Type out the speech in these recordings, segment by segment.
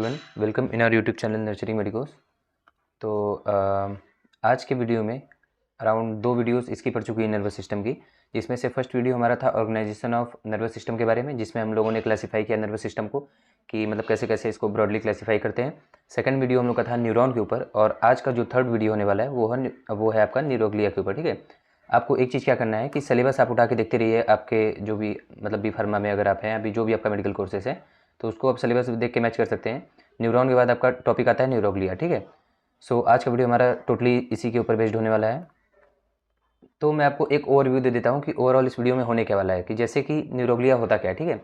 Everyone, welcome in our YouTube channel nurturing medicos. तो आज के वीडियो में अराउंड 2 वीडियोस इसकी पड़ चुकी है नर्वस सिस्टम की। जिसमें से फर्स्ट वीडियो हमारा था ऑर्गेनाइजेशन ऑफ नर्वस सिस्टम के बारे में, जिसमें हम लोगों ने क्लासीफाई किया नर्वस सिस्टम को कि मतलब कैसे कैसे इसको ब्रॉडली क्लासीफाई करते हैं। सेकंड वीडियो हम लोग का था न्यूरॉन के ऊपर, और आज का जो थर्ड वीडियो होने वाला है वो है आपका न्यूरोग्लिया के ऊपर। ठीक है, आपको एक चीज़ क्या करना है कि सिलेबस आप उठा के देखते रहिए। आपके जो भी मतलब बी फार्मा में अगर आप हैं, अभी जो भी आपका मेडिकल कोर्सेस है, तो उसको आप सिलेबस देख के मैच कर सकते हैं। न्यूरॉन के बाद आपका टॉपिक आता है न्यूरोग्लिया। ठीक है, सो आज का वीडियो हमारा टोटली इसी के ऊपर बेस्ड होने वाला है। तो मैं आपको एक ओवरव्यू दे देता हूँ कि ओवरऑल इस वीडियो में होने क्या वाला है, कि जैसे कि न्यूरोग्लिया होता क्या है। ठीक है,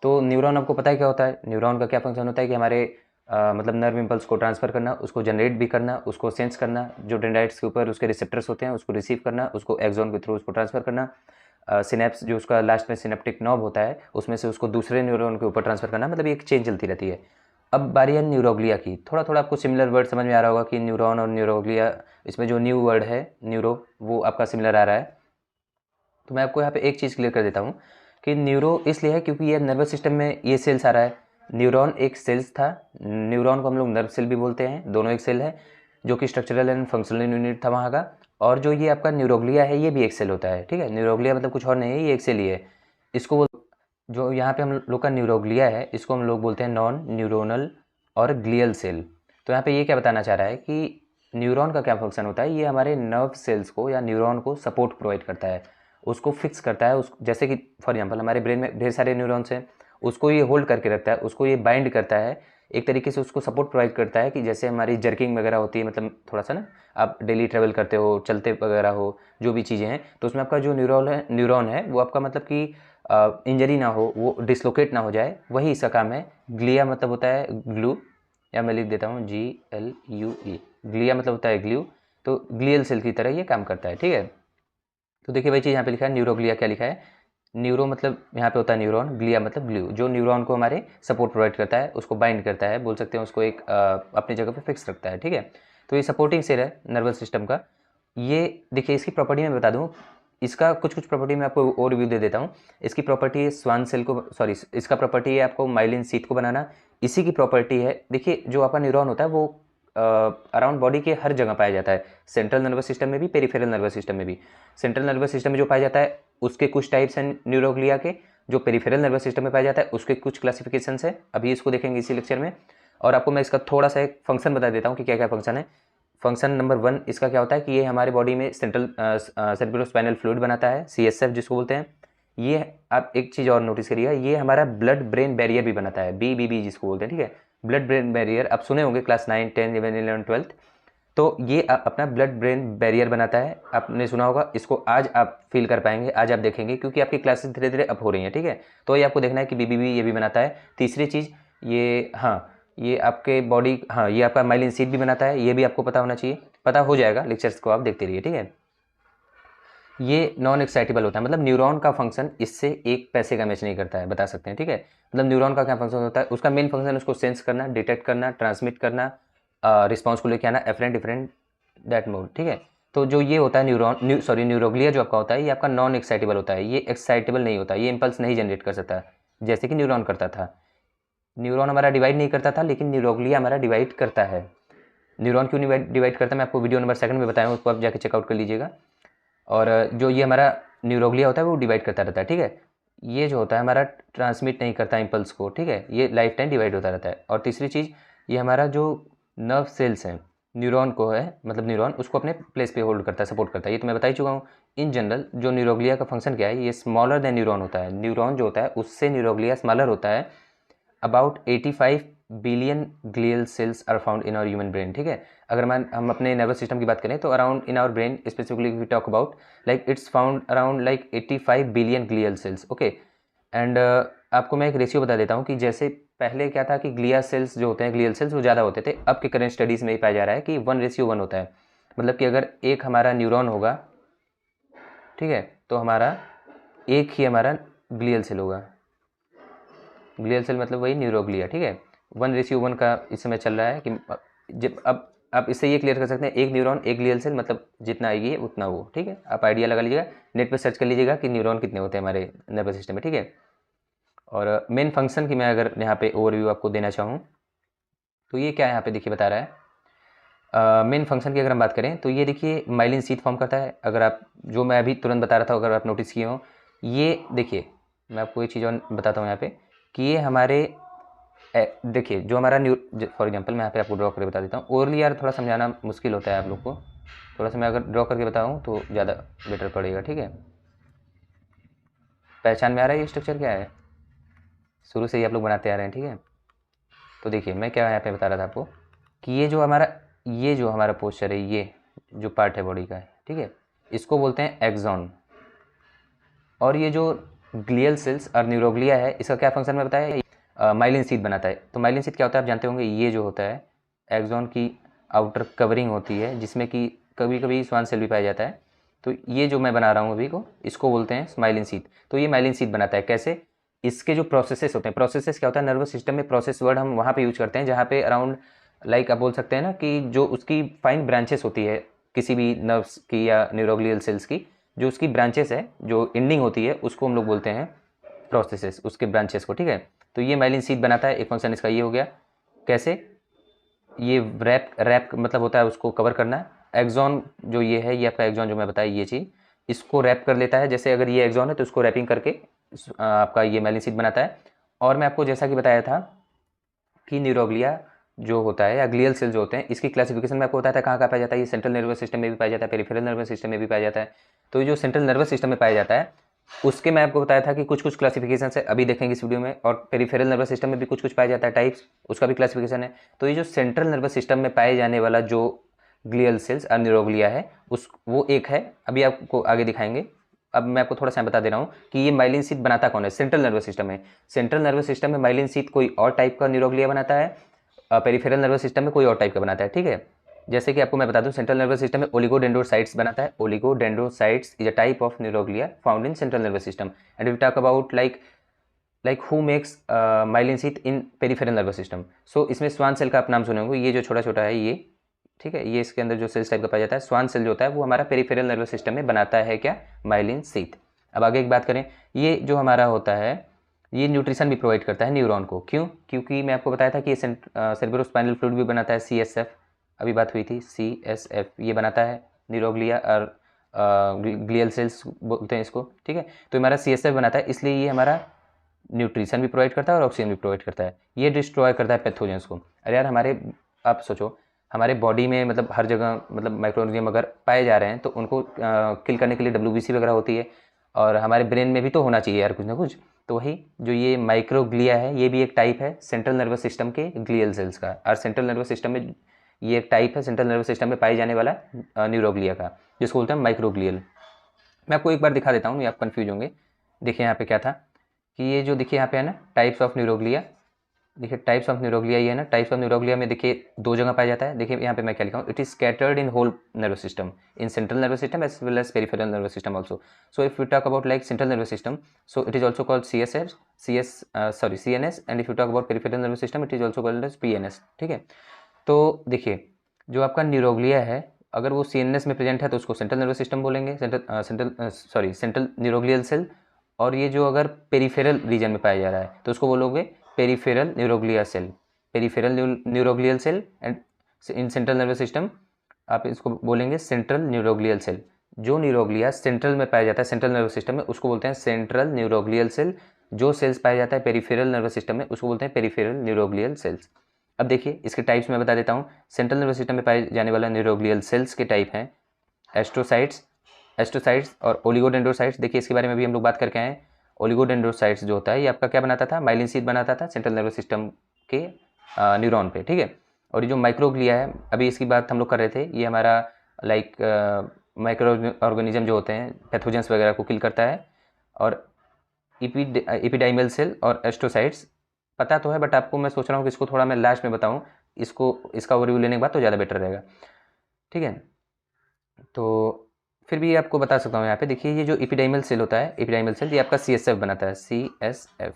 तो न्यूरॉन आपको पता है क्या होता है। न्यूरॉन का क्या फंक्शन होता है कि हमारे मतलब नर्व इम्पल्स को ट्रांसफ़र करना, उसको जनरेट भी करना, उसको सेंस करना, जो डेंड्राइट्स के ऊपर उसके रिसेप्टर्स होते हैं उसको रिसीव करना, उसको एक्सॉन के थ्रू उसको ट्रांसफ़र करना, सिनेप्स जो उसका लास्ट में सिनेप्टिक नॉब होता है उसमें से उसको दूसरे न्यूरॉन के ऊपर ट्रांसफ़र करना, मतलब एक चेन चलती रहती है। अब बारी है न्यूरोग्लिया की। थोड़ा थोड़ा आपको सिमिलर वर्ड समझ में आ रहा होगा कि न्यूरॉन और न्यूरोग्लिया, इसमें जो न्यू वर्ड है न्यूरो, वो आपका सिमिलर आ रहा है। तो मैं आपको यहाँ पे एक चीज़ क्लियर कर देता हूँ कि न्यूरो इसलिए है क्योंकि ये नर्वस सिस्टम में ये सेल्स आ रहा है। न्यूरॉन एक सेल्स था, न्यूरॉन को हम लोग नर्व सेल भी बोलते हैं, दोनों एक सेल है, जो कि स्ट्रक्चरल एंड फंक्शनल यूनिट था वहाँ का। और जो ये आपका न्यूरोग्लिया है ये भी एक सेल होता है। ठीक है, न्यूरोग्लिया मतलब कुछ और नहीं है, ये एक सेल ही है। इसको जो यहाँ पे हम लोग का न्यूरोग्लिया है इसको हम लोग बोलते हैं नॉन न्यूरोनल और ग्लियल सेल। तो यहाँ पे ये क्या बताना चाह रहा है कि न्यूरॉन का क्या फंक्शन होता है, ये हमारे नर्व सेल्स को या न्यूरॉन को सपोर्ट प्रोवाइड करता है, उसको फिक्स करता है। उस जैसे कि फॉर एग्जांपल हमारे ब्रेन में ढेर सारे न्यूरॉन्स हैं, उसको ये होल्ड करके रखता है, उसको ये बाइंड करता है, एक तरीके से उसको सपोर्ट प्रोवाइड करता है। कि जैसे हमारी जर्किंग वगैरह होती है, मतलब थोड़ा सा ना आप डेली ट्रेवल करते हो, चलते वगैरह हो, जो भी चीज़ें हैं, तो उसमें आपका जो न्यूरॉन है वो आपका मतलब कि इंजरी ना हो, वो डिसलोकेट ना हो जाए, वही इसका काम है। ग्लिया मतलब होता है ग्लू, या मैं लिख देता हूँ GLUE। ग्लिया मतलब होता है ग्लू, तो ग्लियल सेल की तरह ये काम करता है। ठीक है, तो देखिए भाई चीज़ यहाँ पे लिखा है न्यूरोग्लिया, क्या लिखा है, न्यूरो मतलब यहाँ पे होता है न्यूरॉन, ग्लिया मतलब ग्लू, जो न्यूरॉन को हमारे सपोर्ट प्रोवाइड करता है, उसको बाइंड करता है, बोल सकते हैं उसको एक अपनी जगह पे फिक्स रखता है। ठीक है, तो ये सपोर्टिंग सेल है नर्वस सिस्टम का। ये देखिए इसकी प्रॉपर्टी मैं बता दूं, इसका कुछ कुछ प्रॉपर्टी मैं आपको और रिव्यू दे देता हूँ। इसकी प्रॉपर्टी है स्वान सेल को, सॉरी, इसका प्रॉपर्टी है आपको माइलिन शीथ को बनाना। इसी की प्रॉपर्टी है, देखिए जो आपका न्यूरॉन होता है वो अराउंड बॉडी के हर जगह पाया जाता है, सेंट्रल नर्वस सिस्टम में भी, पेरिफेरल नर्वस सिस्टम में भी। सेंट्रल नर्वस सिस्टम में जो पाया जाता है उसके कुछ टाइप्स हैं न्यूरोग्लिया के, जो पेरिफेरल नर्वस सिस्टम में पाया जाता है उसके कुछ क्लासिफिकेशंस है, अभी इसको देखेंगे इसी लेक्चर में। और आपको मैं इसका थोड़ा सा एक फंक्शन बता देता हूँ कि क्या क्या फंक्शन है। फंक्शन नंबर 1 इसका क्या होता है कि ये हमारे बॉडी में सेंट्रल सेरेब्रोस्पाइनल फ्लूइड बनाता है, CSF जिसको बोलते हैं। ये आप एक चीज़ और नोटिस करिएगा, ये हमारा ब्लड ब्रेन बैरियर भी बनाता है, BBB जिसको बोलते हैं। ठीक है, ब्लड ब्रेन बैरियर आप सुने होंगे क्लास 9, 10, 11, 11, 12। तो ये अपना ब्लड ब्रेन बैरियर बनाता है, आपने सुना होगा इसको। आज आप फील कर पाएंगे, आज आप देखेंगे, क्योंकि आपकी क्लासेस धीरे धीरे अप हो रही हैं। ठीक है, तो ये आपको देखना है कि BBB ये भी बनाता है। तीसरी चीज़ ये, हाँ, ये आपके बॉडी, हाँ, ये आपका माइलिन शीथ भी बनाता है, ये भी आपको पता होना चाहिए, पता हो जाएगा, लेक्चर्स को आप देखते रहिए। ठीक है, ये नॉन एक्साइटेबल होता है, मतलब न्यूरॉन का फंक्शन इससे एक पैसे का मैच नहीं करता है, बता सकते हैं। ठीक है, मतलब न्यूरॉन का क्या फंक्शन होता है, उसका मेन फंक्शन उसको सेंस करना, डिटेक्ट करना, ट्रांसमिट करना, रिस्पॉन्स को लेके आना, एफरेंट डिफरेंट दैट मोड। ठीक है, तो जो ये होता है न्यूरोग्लिया जो आपका होता है, ये आपका नॉन एक्साइटेबल होता है, ये एक्साइटेबल नहीं होता, ये इम्पल्स नहीं जनरेट कर सकता जैसे कि न्यूरॉन करता था। न्यूरॉन हमारा डिवाइड नहीं करता था, लेकिन न्यूरोग्लिया हमारा डिवाइड करता है। न्यूरॉन क्यों डिवाइड करता है मैं आपको वीडियो नंबर 2 में बताया हूँ, उसको आप जाके चेकआउट कर लीजिएगा। और जो ये हमारा न्यूरोग्लिया होता है वो डिवाइड करता रहता है। ठीक है, ये जो होता है हमारा ट्रांसमिट नहीं करता इम्पल्स को। ठीक है, ये लाइफ टाइम डिवाइड होता रहता है। और तीसरी चीज़, ये हमारा जो नर्व सेल्स हैं, न्यूरॉन को है, मतलब न्यूरॉन उसको अपने प्लेस पे होल्ड करता है, सपोर्ट करता है। ये तो मैं बता ही चुका हूँ। इन जनरल जो न्यूरोग्लिया का फंक्शन क्या है, ये स्मॉलर देन न्यूरॉन होता है। न्यूरॉन जो होता है उससे न्यूरोग्लिया स्मॉलर होता है। About 85 billion glial cells are found in our human brain. ठीक है, अगर हम अपने नर्वस सिस्टम की बात करें तो around in our brain specifically we talk about like it's found around like 85 billion glial cells. Okay, and आपको मैं एक रेशियो बता देता हूँ कि जैसे पहले क्या था कि ग्लिया सेल्स जो होते हैं, ग्लियल सेल्स वो ज़्यादा होते थे, अब के करेंट स्टडीज़ में ये पाया जा रहा है कि 1:1 होता है। मतलब कि अगर एक हमारा न्यूरॉन होगा, ठीक है, तो हमारा एक ही हमारा ग्लियल सेल होगा। ग्लियल सेल मतलब वही न्यूरोग्लिया। ठीक है, 1:1 का इस समय चल रहा है कि जब अब आप इससे ये क्लियर कर सकते हैं, एक न्यूरॉन एक ग्लियल सेल, मतलब जितना आएगी उतना वो। ठीक है, आप आइडिया लगा लीजिएगा, नेट पे सर्च कर लीजिएगा कि न्यूरॉन कितने होते हैं हमारे नर्वस सिस्टम में। ठीक है, और मेन फंक्शन की मैं अगर यहाँ पे ओवरव्यू आपको देना चाहूँ तो ये क्या यहाँ पे देखिए बता रहा है, मेन फंक्शन की अगर हम बात करें तो ये देखिए माइलिन शीथ फॉर्म करता है। अगर आप जो मैं अभी तुरंत बता रहा था अगर आप नोटिस किए हो, ये देखिए मैं आपको ये चीज़ और बताता हूँ यहाँ पे कि ये हमारे देखिए जो हमारा फॉर एग्जांपल मैं यहाँ पे आपको ड्रॉ करके बता देता हूँ। ओरली यार थोड़ा समझाना मुश्किल होता है आप लोग को, थोड़ा सा मैं अगर ड्रॉ करके बताऊँ तो ज़्यादा बेटर पड़ेगा। ठीक है, पहचान में आ रहा है ये स्ट्रक्चर क्या है, शुरू से ही आप लोग बनाते आ रहे हैं। ठीक है, तो देखिए मैं क्या यहाँ पे बता रहा था आपको कि ये जो हमारा पोस्चर है, ये जो पार्ट है बॉडी का है, ठीक है, इसको बोलते हैं एक्सॉन। और ये जो ग्लियल सेल्स और न्यूरोग्लिया है, इसका क्या फंक्शन में बताया, माइलिन शीथ बनाता है। तो माइलिन शीथ क्या होता है आप जानते होंगे, ये जो होता है एक्सॉन की आउटर कवरिंग होती है, जिसमें कि कभी कभी स्वान सेल भी पाया जाता है। तो ये जो मैं बना रहा हूँ अभी को, इसको बोलते हैं माइलिन शीथ। तो ये माइलिन शीथ बनाता है कैसे, इसके जो प्रोसेसेस होते हैं, प्रोसेसेस क्या होता है नर्वस सिस्टम में, प्रोसेस वर्ड हम वहाँ पे यूज करते हैं जहाँ पे अराउंड लाइक आप बोल सकते हैं ना कि जो उसकी फाइन ब्रांचेस होती है किसी भी नर्व्स की या न्यूरोग्लियल सेल्स की, जो उसकी ब्रांचेस है, जो एंडिंग होती है, उसको हम लोग बोलते हैं प्रोसेसेस, उसके ब्रांचेस को। ठीक है, तो ये माइलिन शीथ बनाता है। एक फंक्शन इसका ये हो गया, कैसे ये रैप मतलब होता है उसको कवर करना। एक्सॉन जो ये है, ये आपका एक्सॉन जो मैं बताया ये चीज़, इसको रैप कर लेता है। जैसे अगर ये एक्सॉन है तो उसको रैपिंग करके आपका ये माइलिन शीथ बनाता है। और मैं आपको जैसा कि बताया था कि न्यूरोग्लिया जो होता है या ग्लियल सेल जो होते हैं, इसकी क्लासिफिकेशन में आपको बताया था कहाँ कहाँ पाया जाता है। ये सेंट्रल नर्वस सिस्टम में भी पाया जाता है, पेरिफेरल नर्वस सिस्टम में भी पाया जाता है। तो जो सेंट्रल नर्वस सिस्टम में पाया जाता है उसके मैं आपको बताया था कि कुछ कुछ क्लासिफिकेशन है, अभी देखेंगे इस वीडियो में। और पेरिफेरल नर्वस सिस्टम में भी कुछ कुछ पाया जाता है टाइप्स, उसका भी क्लासिफिकेशन है। तो ये जो सेंट्रल नर्वस सिस्टम में पाए जाने वाला जो ग्लियल सेल्स और न्यूरोग्लिया है, वो एक है, अभी आपको आगे दिखाएंगे। अब मैं आपको थोड़ा सा बता दे रहा हूँ कि ये माइलिन शीथ बनाता कौन है सेंट्रल नर्वस सिस्टम में। सेंट्रल नर्वस सिस्टम में माइलिन शीथ कोई और टाइप का न्यूरोग्लिया बनाता है, पेरिफेरल नर्वस सिस्टम में कोई और टाइप का बनाता है। ठीक है, जैसे कि आपको मैं बता दूं, सेंट्रल नर्वस सिस्टम में ओलिगोडेंड्रोसाइट्स बनाता है। Oligodendrocytes is a type of neuroglia found in central nervous system. And we talk about like who makes myelin sheath in peripheral nervous system. So इसमें स्वान सेल का आप नाम सुने होंगे, ये जो छोटा छोटा है ये, ठीक है, ये इसके अंदर जो सेल्स टाइप का पाया जाता है, स्वान सेल जो होता है वो हमारा पेरिफेरल नर्वस सिस्टम में बनाता है क्या, माइलिन शीथ। अब आगे एक बात करें, ये जो हमारा होता है ये न्यूट्रिशन भी प्रोवाइड करता है न्यूरॉन को। क्यों, क्योंकि मैं आपको बताया था कि ये सेरेब्रोस्पाइनल फ्लूइड भी बनाता है, CSF, अभी बात हुई थी, CSF ये बनाता है न्यूरोग्लिया और ग्लियल सेल्स बोलते हैं इसको। ठीक है, तो हमारा CSF बनाता है, इसलिए ये हमारा न्यूट्रिशन भी प्रोवाइड करता है और ऑक्सीजन भी प्रोवाइड करता है। ये डिस्ट्रॉय करता है पैथोजेंस को। अरे यार हमारे, आप सोचो हमारे बॉडी में मतलब हर जगह मतलब माइक्रोऑर्गेनिज्म अगर पाए जा रहे हैं तो उनको किल करने के लिए WBC वगैरह होती है, और हमारे ब्रेन में भी तो होना चाहिए यार कुछ ना कुछ। तो वही जो ये माइक्रोग्लिया है, ये भी एक टाइप है सेंट्रल नर्वस सिस्टम के ग्लियल सेल्स का। और सेंट्रल नर्वस सिस्टम में ये एक टाइप है सेंट्रल नर्वस सिस्टम में पाई जाने वाला न्यूरोग्लिया का, जिसको बोलते हैं माइक्रोग्लियल। मैं आपको एक बार दिखा देता हूँ, ये आप कन्फ्यूज होंगे। देखिए यहाँ पे क्या था कि ये जो देखिए यहाँ पे है ना टाइप्स ऑफ न्यूरोग्लिया, देखिए टाइप्स ऑफ न्यूरोग्लिया ये है ना, टाइप्स ऑफ न्यूरोग्लिया में देखिए दो जगह पाया जाता है। देखिए यहाँ पे मैं क्या लिखा हूँ, it is scattered in whole nervous system, in central nervous system as well as peripheral nervous system also. So if you talk about like central nervous system, so it is also called CNS, and if you talk about peripheral nervous system it is also called as PNS। ठीक है, तो देखिए जो आपका neuroglia है, अगर वो CNS में प्रेजेंट है तो उसको सेंट्रल नर्वस सिस्टम बोलेंगे, सेंट्रल न्यूरोग्लियल सेल। और ये जो अगर पेरिफेरल रीजन में पाया जा रहा है तो उसको बोलोगे peripheral neuroglia cell, peripheral neuroglial cell. And in central nervous system आप इसको बोलेंगे सेंट्रल न्यूरोग्लियल सेल। जो न्यूरोग्लिया सेंट्रल में पाया जाता है सेंट्रल नर्वस सिस्टम में, उसको बोलते हैं सेंट्रल न्यूरोग्लियल सेल। जो सेल्स पाया जाता है पेरिफेरल नर्वस सिस्टम में, उसको बोलते हैं पेरिफेरल न्यूरोग्लियल सेल्स। अब देखिए इसके टाइप्स मैं बता देता हूँ। सेंट्रल नर्वस सिस्टम में पाए जाने वाला न्यूरोग्लियल सेल्स के टाइप हैं एस्ट्रोसाइट्स और ओलिगोडेंड्रोसाइट्स। देखिए इसके बारे में भी हम लोग बात करके आए हैं। ओलिगोडेंड्रोसाइट्स जो होता है ये आपका क्या बनाता था, माइलिन शीथ बनाता था सेंट्रल नर्वस सिस्टम के न्यूरॉन पे। ठीक है, और ये जो माइक्रोग्लिया है, अभी इसकी बात हम लोग कर रहे थे, ये हमारा लाइक माइक्रो ऑर्गेनिज्म जो होते हैं पैथोजेंस वगैरह को किल करता है। और एपिडाइमल सेल और एस्ट्रोसाइट्स पता तो है, बट आपको मैं सोच रहा हूँ कि इसको थोड़ा मैं लास्ट में बताऊँ, इसका ओवरव्यू लेने के बाद तो ज़्यादा बेटर रहेगा। ठीक है, तो फिर भी आपको बता सकता हूँ यहाँ पे देखिए, ये जो एपिडाइमल सेल होता है, एपिडाइमल सेल ये आपका CSF बनाता है, CSF।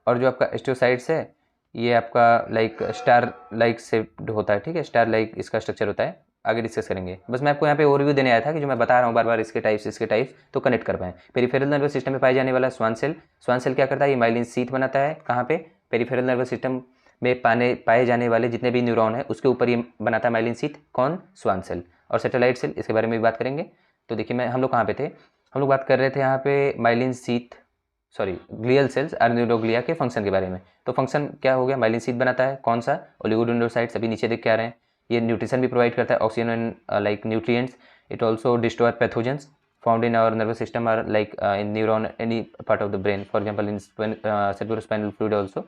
और जो आपका एस्ट्रोसाइट्स है ये आपका लाइक स्टार लाइक शेप्ड होता है। ठीक है, स्टार लाइक इसका स्ट्रक्चर होता है, आगे डिस्कस करेंगे। बस मैं आपको यहाँ पे ओवरव्यू देने आया था कि जो मैं बता रहा हूँ बार बार इसके टाइप्स तो कनेक्ट कर पाएँ। पेरिफेरल नर्वस सिस्टम में पाए जाने वाला स्वान सेल क्या करता है, ये माइलिन शीथ बनाता है। कहाँ पे, पेरिफेरल नर्वस सिस्टम में पाए जाने वाले जितने भी न्यूरॉन है उसके ऊपर ये बनाता है माइलिन शीथ। कौन? Schwann cell. और सैटेलाइट सेल, इसके बारे में भी बात करेंगे। तो देखिए हम लोग कहाँ पे थे, हम लोग बात कर रहे थे यहाँ पे myelin sheath, sorry glial cells और न्यूरोग्लिया के फंक्शन के बारे में। तो फंक्शन क्या हो गया, माइलिन शीथ बनाता है, कौन सा? ओलिगोडेंड्रोसाइट्स, अभी नीचे देख के आ रहे हैं। ये न्यूट्रिशन भी प्रोवाइड करता है, oxygen and like nutrients. It also destroy pathogens found in our nervous system और like in neuron any part of the brain, for example in cerebrospinal fluid also.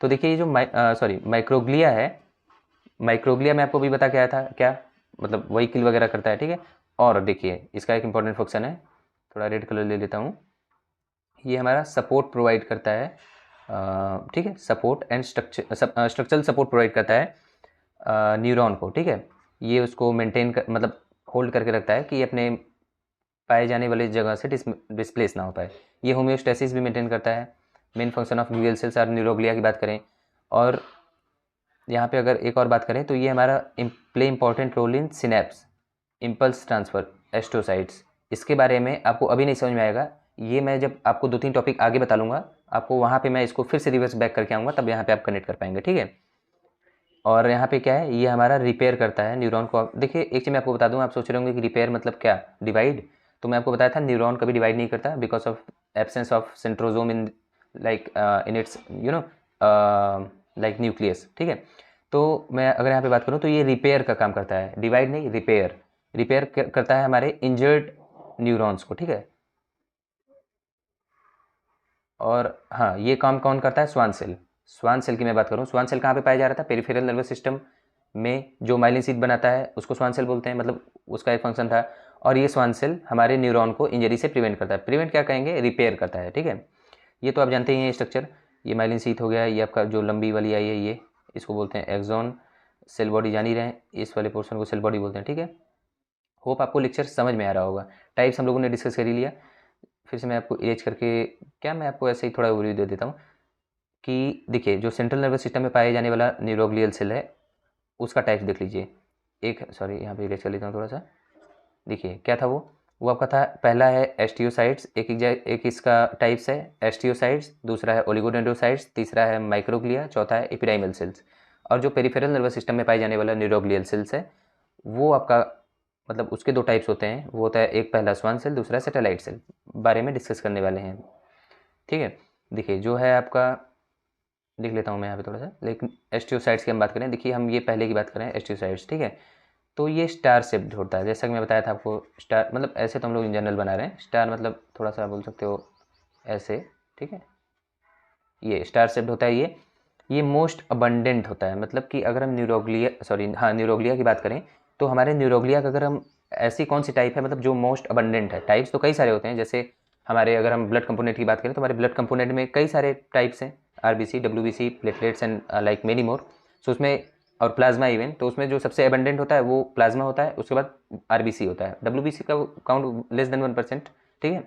तो देखिए ये जो माइक्रोग्लिया है, माइक्रोग्लिया में आपको भी बता के आया था क्या, मतलब वही किल वगैरह करता है, ठीक है। और देखिए इसका एक इंपॉर्टेंट फंक्शन है, थोड़ा रेड कलर ले लेता हूँ, ये हमारा सपोर्ट प्रोवाइड करता है, ठीक है, support and structural support provide करता है न्यूरॉन को, ठीक है। ये उसको मेंटेन कर, मतलब होल्ड करके रखता है कि ये अपने पाए जाने वाली जगह से डिस्प्लेस ना हो पाए। ये होम्योस्टेसिस भी मेंटेन करता है। Main function of glial cells और न्यूरोग्लिया की बात करें, और यहाँ पे अगर एक और बात करें तो ये हमारा play important role in synapse, impulse transfer, astrocytes. इसके बारे में आपको अभी नहीं समझ में आएगा, ये मैं जब आपको 2-3 टॉपिक आगे बता लूँगा आपको, वहाँ पे मैं इसको फिर से रिवर्स बैक करके आऊँगा, तब यहाँ पे आप कनेक्ट कर पाएंगे, ठीक है। और यहाँ पे क्या है, ये हमारा रिपेयर करता है न्यूरॉन को। देखिए एक चीज़ मैं आपको बता दूँ, आप सोच रहे होंगे कि रिपेयर मतलब क्या, डिवाइड। तो मैं आपको बताया था न्यूरॉन कभी डिवाइड नहीं करता because of absence of centrosome in like in its like nucleus, ठीक है। तो मैं अगर यहाँ पे बात करूँ तो ये रिपेयर का काम करता है, डिवाइड नहीं, रिपेयर। रिपेयर करता है हमारे इंजर्ड न्यूरॉन्स को, ठीक है। और हाँ, ये काम कौन करता है, स्वान सेल। स्वान सेल की मैं बात करूँ, स्वान सेल कहाँ पे पाया जा रहा था, पेरिफेरल नर्वस सिस्टम में जो माइलिन शीथ बनाता है उसको स्वान सेल बोलते हैं, मतलब उसका एक फंक्शन था। और ये स्वान सेल हमारे न्यूरॉन को इंजरी से प्रिवेंट करता है। प्रिवेंट क्या कहेंगे, रिपेयर करता है, ठीक है। ये तो आप जानते ही हैं स्ट्रक्चर। ये माइलिन शीथ हो गया, ये आपका जो लंबी वाली आई है ये, इसको बोलते हैं एक्सॉन। सेल बॉडी जान ही रहे हैं, इस वाले पोर्शन को सेल बॉडी बोलते हैं, ठीक है। होप आपको लेक्चर समझ में आ रहा होगा। टाइप्स हम लोगों ने डिस्कस कर ही लिया, फिर से मैं आपको इरेज करके, क्या मैं आपको ऐसे ही थोड़ा ओवरव्यू दे देता हूँ कि देखिए जो सेंट्रल नर्वस सिस्टम में पाए जाने वाला न्यूरोग्लियल सेल है उसका टाइप देख लीजिए। एक, सॉरी यहाँ पे इरेज कर लेता हूँ थोड़ा सा। देखिए क्या था वो आपका था, पहला है एस्टियोसाइट्स, एक इसका टाइप्स है एस्टियोसाइट्स, दूसरा है ओलिगोडेंड्रोसाइट्स, तीसरा है माइक्रोग्लिया, चौथा है एपिडाइमल सेल्स। और जो पेरिफेरल नर्वस सिस्टम में पाए जाने वाला न्यूरोग्लियल सेल्स है वो आपका, मतलब उसके 2 टाइप्स होते हैं, वो होता है एक पहला स्वान सेल, दूसरा सैटेलाइट सेल, बारे में डिस्कस करने वाले हैं, ठीक है। देखिए जो है आपका, देख लेता हूँ मैं यहाँ पे थोड़ा सा, लेकिन एस्टियोसाइट्स की हम बात करें, देखिए हम ये पहले की बात करें एस्टियोसाइट्स, ठीक है। तो ये स्टार शेप्ड होता है, जैसा कि मैं बताया था आपको। स्टार मतलब ऐसे तो हम लोग इन जनरल बना रहे हैं, स्टार मतलब थोड़ा सा बोल सकते हो ऐसे, ठीक है। ये स्टार शेप्ड होता है, ये मोस्ट अबंडेंट होता है, मतलब कि अगर हम न्यूरोग्लिया की बात करें तो हमारे न्यूरोग्लिया का अगर हम ऐसी कौन सी टाइप है, मतलब जो मोस्ट अबंडेंट है। टाइप्स तो कई सारे होते हैं, जैसे हमारे अगर हम ब्लड कंपोनेंट की बात करें तो हमारे ब्लड कंपोनेंट में कई सारे टाइप्स हैं, RBC, WBC, platelets and like many more. So उसमें, और प्लाज्मा इवन, तो उसमें जो सबसे अबंडेंट होता है वो प्लाज्मा होता है, उसके बाद आरबीसी होता है, डब्ल्यूबीसी का काउंट लेस देन 1%, ठीक है।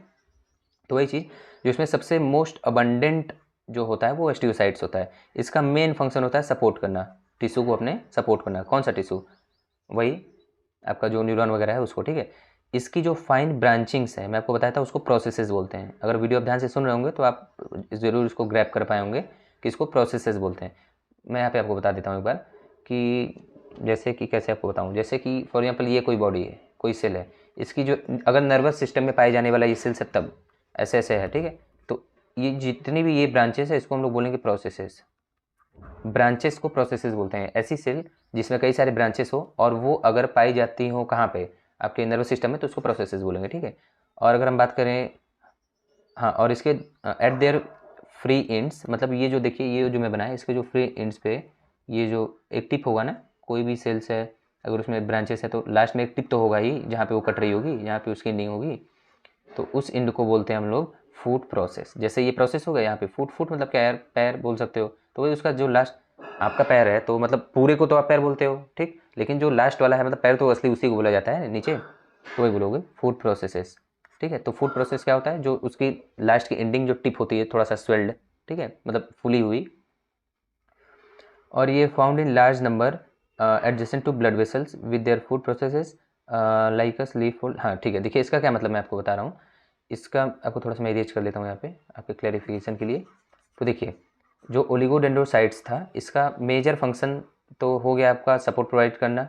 तो वही चीज़ जो इसमें सबसे मोस्ट अबंडेंट जो होता है वो एस्टियोसाइट्स होता है। इसका मेन फंक्शन होता है सपोर्ट करना, टिश्यू को अपने सपोर्ट करना। कौन सा टिश्यू, वही आपका जो न्यूरॉन वगैरह है उसको, ठीक है। इसकी जो फाइन ब्रांचिंग्स है मैं आपको बताया था उसको प्रोसेसेस बोलते हैं। अगर वीडियो आप ध्यान से सुन रहे होंगे तो आप ज़रूर इसको ग्रैब कर पाए होंगे कि इसको प्रोसेसेस बोलते हैं। मैं यहाँ पे आपको बता देता हूँ एक बार कि जैसे कि कैसे आपको बताऊँ, जैसे कि फॉर एग्जाम्पल ये कोई बॉडी है, कोई सेल है, इसकी जो अगर नर्वस सिस्टम में पाए जाने वाला ये सेल्स है तब ऐसे ऐसे है, ठीक है। तो ये जितनी भी ये ब्रांचेस है इसको हम लोग बोलेंगे प्रोसेसेस। ब्रांचेस को प्रोसेसेस बोलते हैं, ऐसी सेल जिसमें कई सारे ब्रांचेस हो और वो अगर पाई जाती हो कहाँ पे, आपके नर्वस सिस्टम में, तो उसको प्रोसेसेस बोलेंगे, ठीक है। और अगर हम बात करें, हाँ, और इसके एट देयर फ्री एंड्स, मतलब ये जो देखिए ये जो मैं बनाया इसके जो फ्री एंड्स पे ये जो एक टिप होगा ना, कोई भी सेल्स है अगर उसमें ब्रांचेस है तो लास्ट में एक टिप तो होगा ही जहाँ पे वो कट रही होगी, जहाँ पे उसकी एंडिंग होगी, तो उस एंड को बोलते हैं हम लोग फूट प्रोसेस। जैसे ये प्रोसेस हो गया यहाँ पे, फूट मतलब क्या, पैर बोल सकते हो। तो वही उसका जो लास्ट आपका पैर है, तो मतलब पूरे को तो आप पैर बोलते हो, ठीक, लेकिन जो लास्ट वाला है मतलब पैर तो असली उसी को बोला जाता है नीचे, तो वही बोलोगे फूट प्रोसेसेस, ठीक है। तो फूट प्रोसेस क्या होता है, जो उसकी लास्ट की एंडिंग जो टिप होती है थोड़ा सा स्वेल्ड, ठीक है, मतलब फुली हुई, और ये found in large number adjacent to blood vessels with their food processes like a sleep hold. हाँ ठीक है, देखिए इसका क्या मतलब मैं आपको बता रहा हूँ। इसका आपको थोड़ा सा मैं इरेज कर लेता हूँ यहाँ पे आपके क्लैरिफिकेशन के लिए। तो देखिए जो ओलिगोडेंड्रोसाइट्स था इसका मेजर फंक्शन तो हो गया आपका सपोर्ट प्रोवाइड करना,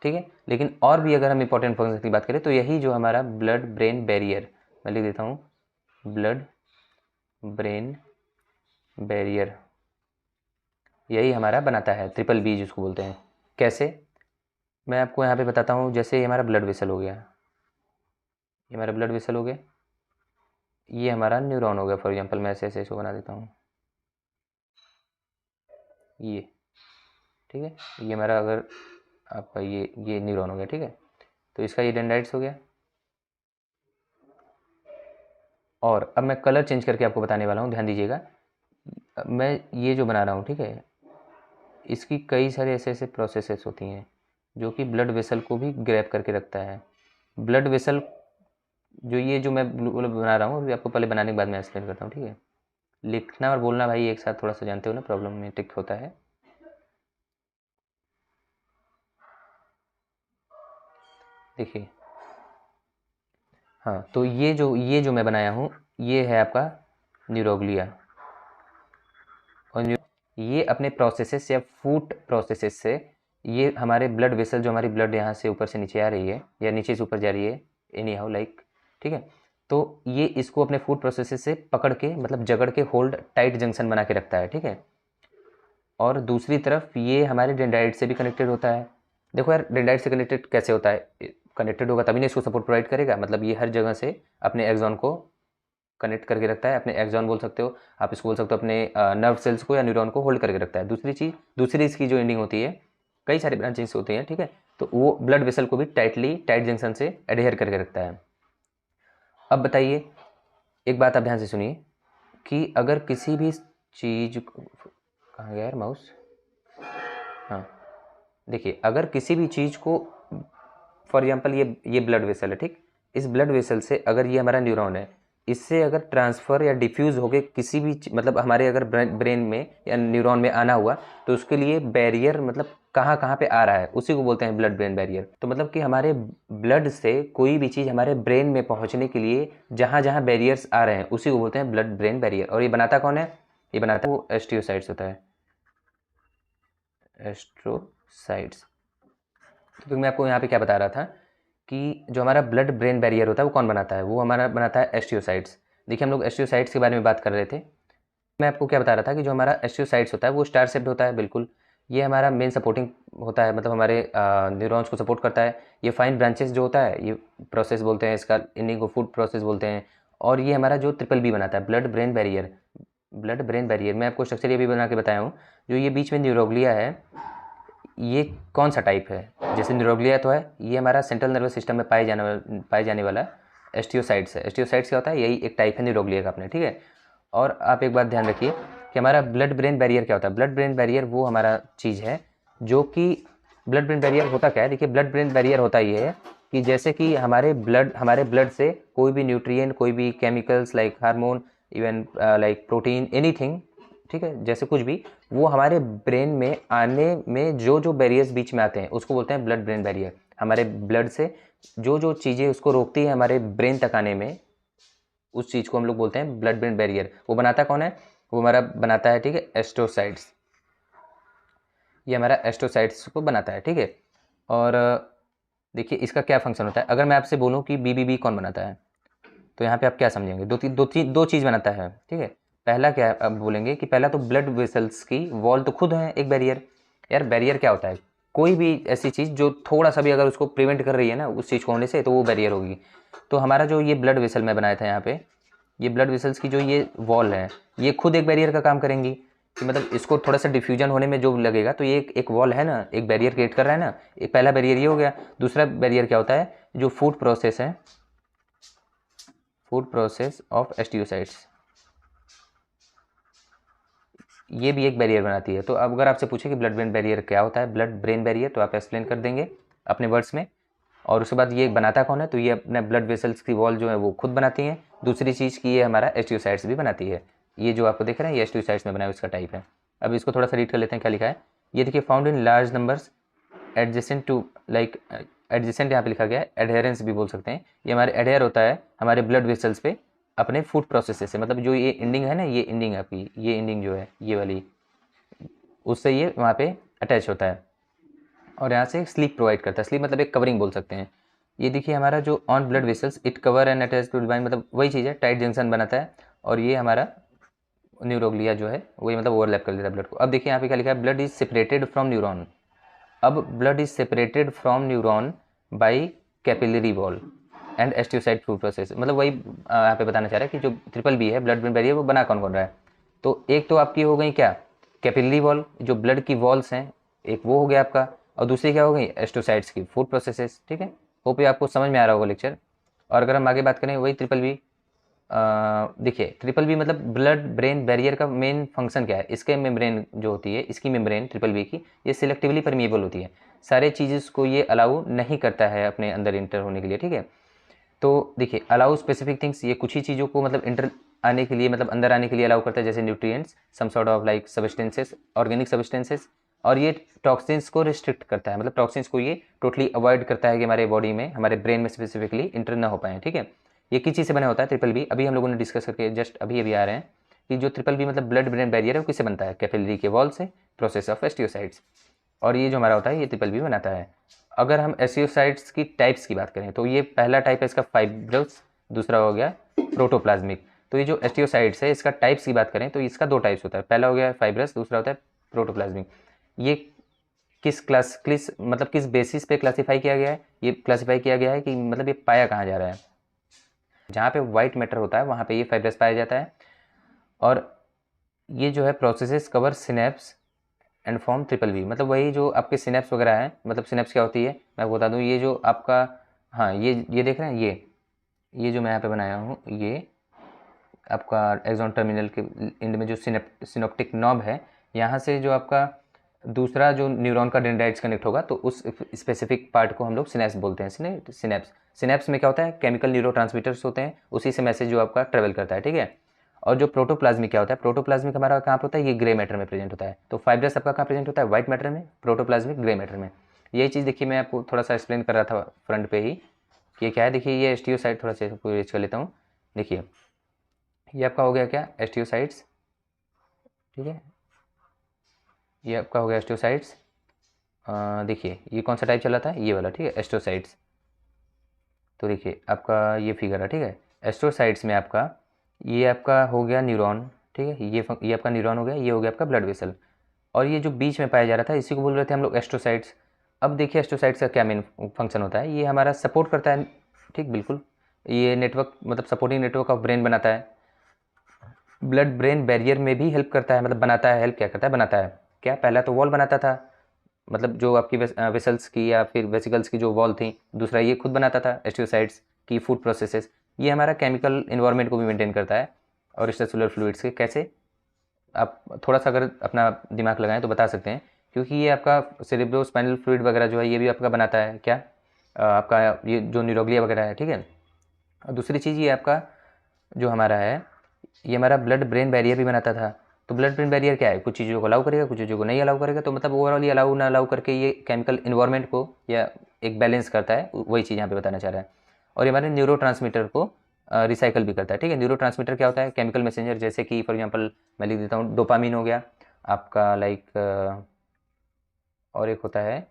ठीक है। लेकिन और भी अगर हम इंपॉर्टेंट फंक्शन की बात करें तो यही जो हमारा ब्लड ब्रेन बैरियर, मैं लिख देता हूँ ब्लड ब्रेन बैरियर, यही हमारा बनाता है ट्रिपल बी जिसको बोलते हैं। कैसे, मैं आपको यहाँ पे बताता हूँ। जैसे ये हमारा ब्लड वेसल हो गया, ये हमारा ब्लड वेसल हो गया, ये हमारा न्यूरॉन हो गया। फॉर एग्जांपल मैं ऐसे ऐसे इसको बना देता हूँ, ये ठीक है, ये हमारा अगर आपका ये न्यूरॉन हो गया, ठीक है। तो इसका ये डेंड्राइट्स हो गया। और अब मैं कलर चेंज करके आपको बताने वाला हूँ, ध्यान दीजिएगा। मैं ये जो बना रहा हूँ, ठीक है, इसकी कई सारे ऐसे ऐसे प्रोसेसेस होती हैं जो कि ब्लड वेसल को भी ग्रैब करके रखता है। ब्लड वेसल जो ये जो मैं बना रहा हूँ अभी आपको पहले बनाने के बाद मैं एक्सप्लेन करता हूँ, ठीक है। लिखना और बोलना भाई एक साथ थोड़ा सा जानते हो ना, प्रॉब्लम में टिक होता है। देखिए, हाँ, तो ये जो मैं बनाया हूँ ये है आपका न्यूरोग्लिया। और ये अपने प्रोसेसेस या फूट प्रोसेसेस से ये हमारे ब्लड वेसल, जो हमारी ब्लड यहाँ से ऊपर से नीचे आ रही है या नीचे से ऊपर जा रही है, एनी हाउ लाइक, ठीक है। तो ये इसको अपने फूड प्रोसेसेस से पकड़ के, मतलब जकड़ के, होल्ड टाइट जंक्शन बना के रखता है, ठीक है। और दूसरी तरफ ये हमारे डेंड्राइट से भी कनेक्टेड होता है। देखो यार, डेंड्राइट से कनेक्टेड कैसे होता है, कनेक्टेड होगा तभी ना इसको सपोर्ट प्रोवाइड करेगा। मतलब ये हर जगह से अपने एक्सॉन को कनेक्ट करके रखता है, अपने एक्सॉन बोल सकते हो आप, इसको बोल सकते हो अपने नर्व सेल्स को या न्यूरॉन को होल्ड करके रखता है। दूसरी चीज़, दूसरी इसकी जो एंडिंग होती है, कई सारे ब्रांचेस होते हैं, ठीक है, तो वो ब्लड वेसल को भी टाइट जंक्शन से एडहेयर करके रखता है। अब बताइए, एक बात आप ध्यान से सुनिए कि अगर किसी भी चीज़, कहाँ गया यार माउस, हाँ, देखिए, अगर किसी भी चीज़ को, फॉर एग्जांपल ये ब्लड वेसल है, ठीक, इस ब्लड वेसल से अगर ये हमारा न्यूरॉन है, इससे अगर ट्रांसफ़र या डिफ्यूज़ होके किसी भी मतलब हमारे अगर ब्रेन में या न्यूरॉन में आना हुआ, तो उसके लिए बैरियर, मतलब कहाँ कहाँ पे आ रहा है, उसी को बोलते हैं ब्लड ब्रेन बैरियर। तो मतलब कि हमारे ब्लड से कोई भी चीज़ हमारे ब्रेन में पहुँचने के लिए जहाँ जहाँ बैरियर्स आ रहे हैं उसी को बोलते हैं ब्लड ब्रेन बैरियर। और ये बनाता कौन है, ये बनाता है वो एस्टियोसाइट्स होता है, एस्ट्रोसाइट्स। तो मैं आपको यहाँ पे क्या बता रहा था कि जो हमारा ब्लड ब्रेन बैरियर होता है वो कौन बनाता है, वो हमारा बनाता है एस्टियोसाइट्स। देखिए, हम लोग एस्टियोसाइट्स के बारे में बात कर रहे थे। मैं आपको क्या बता रहा था कि जो हमारा एस्टियोसाइट्स होता है वो स्टार शेप्ड होता है, बिल्कुल। ये हमारा मेन सपोर्टिंग होता है, मतलब हमारे न्यूरॉन्स को सपोर्ट करता है। ये फाइन ब्रांचेस जो होता है, ये प्रोसेस बोलते हैं इसका, इन्हीं को फूड प्रोसेस बोलते हैं। और ये हमारा जो ट्रिपल बी बनाता है, blood brain barrier, blood brain barrier, मैं आपको स्ट्रक्चर ये भी बना के बताया हूँ। जो ये बीच में न्यूरोग्लिया है, ये कौन सा टाइप है, जैसे न्यूरोग्लिया तो है, ये हमारा सेंट्रल नर्वस सिस्टम में पाए जाने वाला एस्टियोसाइट्स है। एस्टियोसाइट्स क्या होता है, यही एक टाइप है न्यूरोग्लिया का अपने, ठीक है। और आप एक बात ध्यान रखिए कि हमारा ब्लड ब्रेन बैरियर क्या होता है। ब्लड ब्रेन बैरियर वो हमारा चीज़ है जो कि, ब्लड ब्रेन बैरियर होता क्या है, देखिए, ब्लड ब्रेन बैरियर होता ये है कि जैसे कि हमारे ब्लड से कोई भी न्यूट्रिएंट, कोई भी chemicals like hormone, even like protein, anything, ठीक है, जैसे कुछ भी, वो हमारे ब्रेन में आने में जो जो बैरियर्स बीच में आते हैं उसको बोलते हैं ब्लड ब्रेन बैरियर। हमारे ब्लड से जो जो चीज़ें उसको रोकती है हमारे ब्रेन तक आने में, उस चीज़ को हम लोग बोलते हैं ब्लड ब्रेन बैरियर। वो बनाता कौन है, वो हमारा बनाता है, ठीक है, एस्ट्रोसाइट्स। ये हमारा एस्ट्रोसाइट्स को बनाता है, ठीक है। और देखिए इसका क्या फंक्शन होता है। अगर मैं आपसे बोलूँ कि बीबीबी कौन बनाता है, तो यहाँ पे आप क्या समझेंगे, दो चीज़ बनाता है, ठीक है। पहला क्या है, अब बोलेंगे कि पहला तो ब्लड वेसल्स की वॉल तो खुद है एक बैरियर। यार बैरियर क्या होता है, कोई भी ऐसी चीज़ जो थोड़ा सा भी अगर उसको प्रिवेंट कर रही है ना उस चीज़ को होने से, तो वो बैरियर होगी। तो हमारा जो ये ब्लड वेसल में बनाया था यहाँ पे, ये ब्लड वेसल्स की जो ये वॉल है, ये खुद एक बैरियर का काम करेंगी। कि मतलब इसको थोड़ा सा डिफ्यूजन होने में जो लगेगा, तो ये एक वॉल है ना, एक बैरियर क्रिएट कर रहा है ना। एक पहला बैरियर ये हो गया। दूसरा बैरियर क्या होता है, जो फूड प्रोसेस है, फूड प्रोसेस ऑफ एस्टियोसाइट्स, ये भी एक बैरियर बनाती है। तो अब अगर आपसे पूछे कि ब्लड ब्रेन बैरियर क्या होता है, ब्लड ब्रेन बैरियर, तो आप एक्सप्लेन कर देंगे अपने वर्ड्स में। और उसके बाद ये बनाता कौन है, तो ये अपने ब्लड वेसल्स की वॉल जो है वो खुद बनाती हैं। दूसरी चीज़ की ये हमारा एस्टियोसाइट्स भी बनाती है। ये जो आपको दिख रहा है ये एस्टियोसाइट्स में बना हुआ इसका टाइप है। अब इसको थोड़ा सा रीड कर लेते हैं क्या लिखा है। ये देखिए, found in large numbers adjacent to, like adjacent यहाँ पे लिखा गया है, एडहेरेंस भी बोल सकते हैं। ये हमारे एडहेयर होता है हमारे ब्लड वेसल्स पे, अपने फूड प्रोसेस से, मतलब जो ये एंडिंग है ना, ये एंडिंग आपकी, ये एंडिंग जो है ये वाली, उससे ये वहाँ पे अटैच होता है और यहाँ से स्लीप प्रोवाइड करता है। स्लीप मतलब एक कवरिंग बोल सकते हैं। ये देखिए हमारा जो on blood vessels it cover and attach to divine, मतलब वही चीज़ है, टाइट जंक्शन बनाता है और ये हमारा न्यूरोग्लिया जो है वही मतलब ओवरलैप कर देता है ब्लड को। अब देखिए यहाँ पे क्या लिखा है, blood is separated from neuron. अब blood is separated from neuron by capillary wall and osteocyte fluid process, मतलब वही यहाँ पे बताना चाह रहा है कि जो ट्रिपल बी है ब्लड ब्रेन बैरियर वो बना कौन कौन रहा है। तो एक तो आपकी हो गई क्या, कैपिलरी वॉल, जो ब्लड की वॉल्स हैं, एक वो हो गया आपका, और दूसरी क्या हो गई, एस्टोसाइट्स की फूड प्रोसेसेस। ठीक है, होप ये आपको समझ में आ रहा होगा लेक्चर। और अगर हम आगे बात करें वही ट्रिपल बी, देखिए ट्रिपल बी मतलब ब्लड ब्रेन बैरियर का मेन फंक्शन क्या है, इसके मेम्ब्रेन जो होती है, इसकी मेम्ब्रेन ट्रिपल बी की, ये सिलेक्टिवली परमिएबल होती है, सारे चीज़ें को ये अलाउ नहीं करता है अपने अंदर इंटर होने के लिए। ठीक है, तो देखिए अलाउ स्पेसिफिक थिंग्स, ये कुछ ही चीज़ों को मतलब इंटर आने के लिए, मतलब अंदर आने के लिए अलाउ करता है, जैसे nutrients, some sort of like substances, organic substances. और ये टॉक्सिन्स को रिस्ट्रिक्ट करता है, मतलब टॉक्सिन्स को ये टोटली अवॉइड करता है कि हमारे बॉडी में, हमारे ब्रेन में स्पेसिफिकली इंटर ना हो पाए। ठीक है, ये किस चीज़ से बना होता है ट्रिपल बी, अभी हम लोगों ने डिस्कस करके जस्ट अभी आ रहे हैं कि जो ट्रिपल बी मतलब ब्लड ब्रेन बैरियर है वो किससे बनता है, कैपिलरी के वॉल से, प्रोसेस ऑफ एस्टियोसाइट्स, और ये जो हमारा होता है ये ट्रिपल बी बनाता है। अगर हम एस्टियोसाइट्स की टाइप्स की बात करें तो ये पहला टाइप है इसका फाइब्रस, दूसरा हो गया प्रोटोप्लाज्मिक। तो ये जो एस्टियोसाइट्स है इसका टाइप्स की बात करें तो इसका दो टाइप्स होता है, पहला हो गया फाइब्रस, दूसरा होता है प्रोटोप्लाज्मिक। ये किस मतलब किस बेसिस पे क्लासीफाई किया गया है, ये क्लासीफाई किया गया है कि मतलब ये पाया कहाँ जा रहा है, जहाँ पे वाइट मैटर होता है वहाँ पे ये फाइब्रस पाया जाता है। और ये जो है processes cover synapse and form triple B, मतलब वही जो आपके सिनेप्स वगैरह हैं, मतलब सिनेप्स क्या होती है मैं आपको बता दूँ, ये जो आपका, हाँ ये देख रहे हैं, ये जो मैं यहाँ पे बनाया हूँ, ये आपका एक्सॉन टर्मिनल के एंड में जो सिनोप्टिक नॉब है, यहाँ से जो आपका दूसरा जो न्यूरॉन का डेंड्राइट्स कनेक्ट होगा तो उस स्पेसिफिक पार्ट को हम लोग सिनेप्स बोलते हैं। सिनेप्स, सिनेप्स में क्या होता है, केमिकल न्यूरोट्रांसमीटर्स होते हैं, उसी से मैसेज जो आपका ट्रेवल करता है। ठीक है, और जो प्रोटोप्लाज्मिक क्या होता है, प्रोटोप्लाज्मिक हमारा कहाँ पर होता है, ये ग्रे मैटर में प्रेजेंट होता है। तो फाइब्रस आपका कहाँ प्रेजेंट होता है, व्हाइट मैटर में, प्रोटोप्लाज्मिक ग्रे मैटर में। यही चीज़ देखिए मैं आपको थोड़ा सा एक्सप्लेन कर रहा था फ्रंट पे ही कि क्या है। देखिए ये एस्टियोसाइट, थोड़ा सा इसको रीच कर लेता हूँ। देखिए ये आपका हो गया क्या, एस्टियोसाइट्स। ठीक है, ये आपका हो गया एस्टियोसाइट्स। देखिए ये कौन सा टाइप चला था, ये वाला। ठीक है, एस्ट्रोसाइट्स। तो देखिए आपका ये फिगर है। ठीक है, एस्ट्रोसाइट्स में आपका ये आपका हो गया न्यूरॉन। ठीक है, ये आपका न्यूरॉन हो गया, ये हो गया आपका ब्लड वेसल, और ये जो बीच में पाया जा रहा था इसी को बोल रहे थे हम लोग एस्ट्रोसाइट्स। अब देखिए एस्ट्रोसाइट्स का क्या मेन फंक्शन होता है, ये हमारा सपोर्ट करता है। ठीक, बिल्कुल, ये नेटवर्क मतलब सपोर्टिंग नेटवर्क ऑफ ब्रेन बनाता है, ब्लड ब्रेन बैरियर में भी हेल्प करता है, मतलब बनाता है, हेल्प क्या करता है, बनाता है। क्या, पहला तो वॉल बनाता था, मतलब जो आपकी वेसल्स की या फिर वेसिकल्स की जो वॉल थी, दूसरा ये खुद बनाता था एस्टियोसाइट्स की फूड प्रोसेसेस। ये हमारा केमिकल इन्वायरमेंट को भी मेंटेन करता है, और एक्स्ट्रासेलुलर फ्लूइड्स के कैसे, आप थोड़ा सा अगर अपना दिमाग लगाएं तो बता सकते हैं, क्योंकि ये आपका सेरेब्रोस्पाइनल फ्लूइड वगैरह जो है ये भी आपका बनाता है क्या, आपका ये जो न्यूरोग्लिया वगैरह है। ठीक है, और दूसरी चीज़ ये आपका जो हमारा है, ये हमारा ब्लड ब्रेन बैरियर भी बनाता था। तो ब्लड ब्रेन बैरियर क्या है, कुछ चीज़ों को अलाउ करेगा, कुछ चीज़ों को नहीं अलाउ करेगा, तो मतलब ओवरऑल ये अलाउ ना अलाउ करके ये केमिकल इन्वायरमेंट को या एक बैलेंस करता है, वही चीज़ यहाँ पे बताना चाह रहा है। और ये हमारे न्यूरो को रिसाइकल भी करता है। ठीक है, न्यूरो क्या होता है, केमिकल मैसेंजर, जैसे कि फॉर एग्जांपल मैं लिख देता हूँ, डोपामिन हो गया आपका, लाइक और एक होता है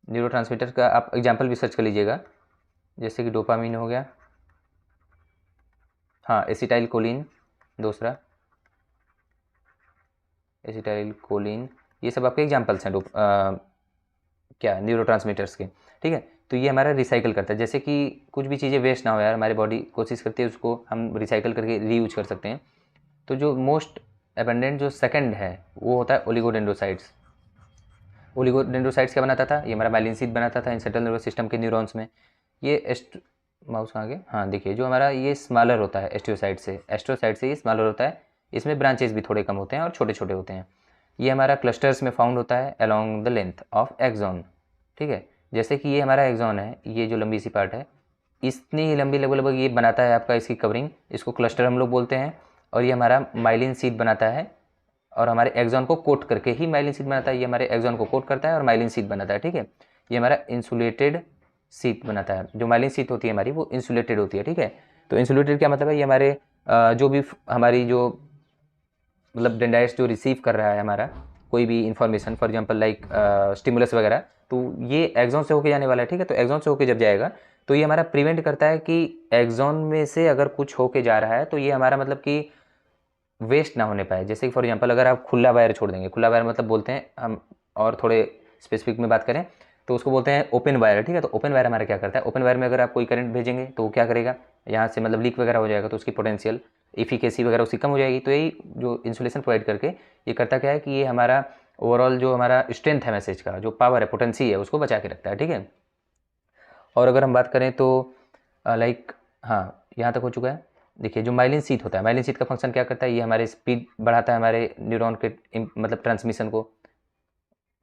न्यूरो का, आप एग्जाम्पल भी सर्च कर लीजिएगा, जैसे कि डोपामिन हो गया, हाँ एसिटाइल कोलिन, दूसरा एसिटाइल कोलिन, ये सब आपके एग्जाम्पल्स हैं क्या, न्यूरोट्रांसमीटर्स के। ठीक है, तो ये हमारा रिसाइकल करता है, जैसे कि कुछ भी चीज़ें वेस्ट ना हो यार, हमारी बॉडी कोशिश करती है उसको हम रिसाइकल करके रीयूज कर सकते हैं। तो जो मोस्ट एबंडेंट जो सेकंड है वो होता है ओलिगोडेंड्रोसाइट्स। ओलिगोडेंड्रोसाइट्स क्या बनाता था, ये हमारा माइलिन शीथ बनाता था इन सेंट्रल नर्वस सिस्टम के न्यूरॉन्स में। ये माउस कहाँ गए, हाँ देखिए जो हमारा ये स्मॉलर होता है एस्ट्रोसाइट से ये स्मॉलर होता है, इसमें ब्रांचेस भी थोड़े कम होते हैं और छोटे छोटे होते हैं। ये हमारा क्लस्टर्स में फाउंड होता है along the length of axon. ठीक है, जैसे कि ये हमारा एक्सॉन है, ये जो लंबी सी पार्ट है, इतनी ही लंबी लगभग ये बनाता है आपका इसकी कवरिंग, इसको क्लस्टर हम लोग बोलते हैं। और ये हमारा माइलिन शीथ बनाता है, और हमारे एक्सॉन को कोट करके ही माइलिन शीथ बनाता है, ये हमारे एक्सॉन को कोट करता है और माइलिन शीथ बनाता है। ठीक है, ये हमारा इंसुलेटेड शीथ बनाता है, जो माइलिन शीथ होती है हमारी वो इंसुलेटेड होती है। ठीक है, तो इंसुलेटेड क्या मतलब है, ये हमारे जो भी हमारी जो मतलब डेंड्राइट्स जो रिसीव कर रहा है हमारा कोई भी information, for example like stimulus वगैरह, तो ये एक्सॉन से होके जाने वाला है, ठीक है। तो एक्सॉन से होके जब जाएगा तो ये हमारा प्रिवेंट करता है कि एक्सॉन में से अगर कुछ होके जा रहा है तो ये हमारा मतलब कि वेस्ट ना होने पाए। जैसे कि फॉर एग्जांपल अगर आप खुला वायर छोड़ देंगे, खुला वायर मतलब बोलते हैं हम, और थोड़े स्पेसिफिक में बात करें तो उसको बोलते हैं ओपन वायर, ठीक है। तो ओपन वायर हमारा क्या करता है, ओपन वायर में अगर आप कोई करंट भेजेंगे तो वो क्या करेगा, यहाँ से मतलब लीक वगैरह हो जाएगा, तो उसकी पोटेंशियल इफिकेसी वगैरह उसकी कम हो जाएगी। तो यही जो इंसुलेशन प्रोवाइड करके ये करता क्या है कि ये हमारा ओवरऑल जो हमारा स्ट्रेंथ है मैसेज का, जो पावर है, पोटेंसी है, उसको बचा के रखता है, ठीक है। और अगर हम बात करें तो लाइक, हाँ यहाँ तक हो चुका है। देखिए जो माइलिन शीथ होता है, माइलिन शीथ का फंक्शन क्या करता है, ये हमारे स्पीड बढ़ाता है हमारे न्यूरॉन के मतलब ट्रांसमिशन को,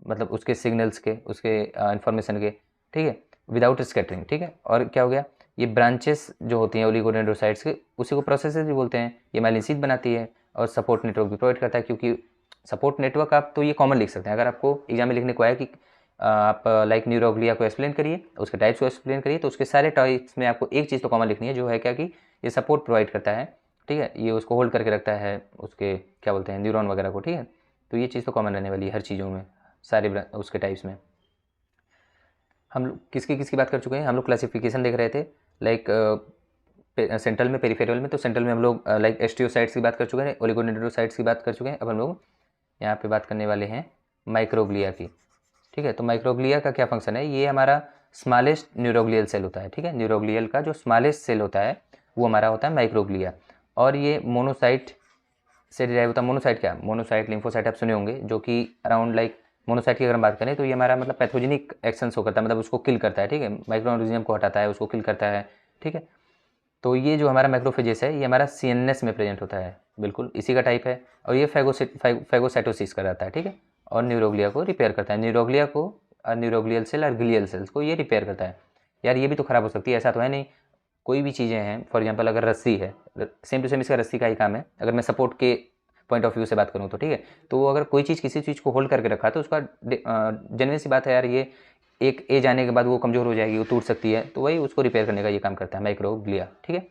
मतलब उसके सिग्नल्स के, उसके इन्फॉर्मेशन के, ठीक है, विदाउट स्कैटरिंग, ठीक है। और क्या हो गया, ये ब्रांचेस जो होती हैं ओलिगोडेंड्रोसाइट्स के, उसी को प्रोसेसेस भी बोलते हैं। ये माइलिन शीथ बनाती है और सपोर्ट नेटवर्क भी प्रोवाइड करता है, क्योंकि सपोर्ट नेटवर्क आप तो ये कॉमन लिख सकते हैं। अगर आपको एग्जाम में लिखने को आया कि आप लाइक न्यूरोग्लिया को एक्सप्लेन करिए, उसके टाइप्स को एक्सप्लेन करिए, तो उसके सारे टाइप्स में आपको एक चीज़ तो कॉमन लिखनी है, जो है क्या कि ये सपोर्ट प्रोवाइड करता है, ठीक है। ये उसको होल्ड करके रखता है, उसके क्या बोलते हैं न्यूरॉन वगैरह को, ठीक है। तो ये चीज़ तो कॉमन रहने वाली है हर चीज़ों में, सारे उसके टाइप्स में। हम लोग किसकी किसकी बात कर चुके हैं, हम लोग क्लासिफिकेशन देख रहे थे लाइक सेंट्रल में, पेरिफेरल में। तो सेंट्रल में हम लोग लाइक एस्टियोसाइट्स की बात कर चुके हैं, ओलिगोडेंड्रोसाइट्स की बात कर चुके हैं। अब हम लोग यहाँ पे बात करने वाले हैं माइक्रोग्लिया की, ठीक है। तो माइक्रोग्लिया का क्या फंक्शन है, ये हमारा स्मॉलेस्ट न्यूरोग्लियल सेल होता है, ठीक है। न्यूरोग्लियल का जो स्मॉलेस्ट सेल होता है वो हमारा होता है माइक्रोग्लिया, और ये मोनोसाइट से डिराइव होता है। मोनोसाइट क्या, मोनोसाइट लिम्फोसाइट आप सुने होंगे, जो कि अराउंड लाइक मोनोसाइट की अगर हम बात करें तो ये हमारा मतलब पैथोजेनिक एक्शन शो करता है, मतलब उसको किल करता है, ठीक है। माइक्रो ऑर्गेनिज्म को हटाता है, उसको किल करता है, ठीक है। तो ये जो हमारा मैक्रोफेजेस है ये हमारा सीएनएस में प्रेजेंट होता है, बिल्कुल इसी का टाइप है। और ये फैगोसाइटोसिस कराता है, ठीक है। और न्यूरोग्लिया को रिपेयर करता है, न्यूरोग्लिया को, न्यूरोग्लियल सेल और ग्लियल सेल्स को ये रिपेयर करता है। यार ये भी तो खराब हो सकती है, ऐसा तो है नहीं। कोई भी चीज़ें हैं, फॉर एग्जांपल अगर रस्सी है, सेम टू सेम इसका रस्सी का ही काम है। अगर मैं सपोर्ट के पॉइंट ऑफ व्यू से बात करूँ तो, ठीक है। तो अगर कोई चीज़ किसी चीज़ को होल्ड करके रखा है तो उसका जेन्युइन सी बात है यार, ये एक एज आने के बाद वो कमज़ोर हो जाएगी, वो टूट सकती है, तो वही उसको रिपेयर करने का ये काम करता है माइक्रोग्लिया, ठीक है।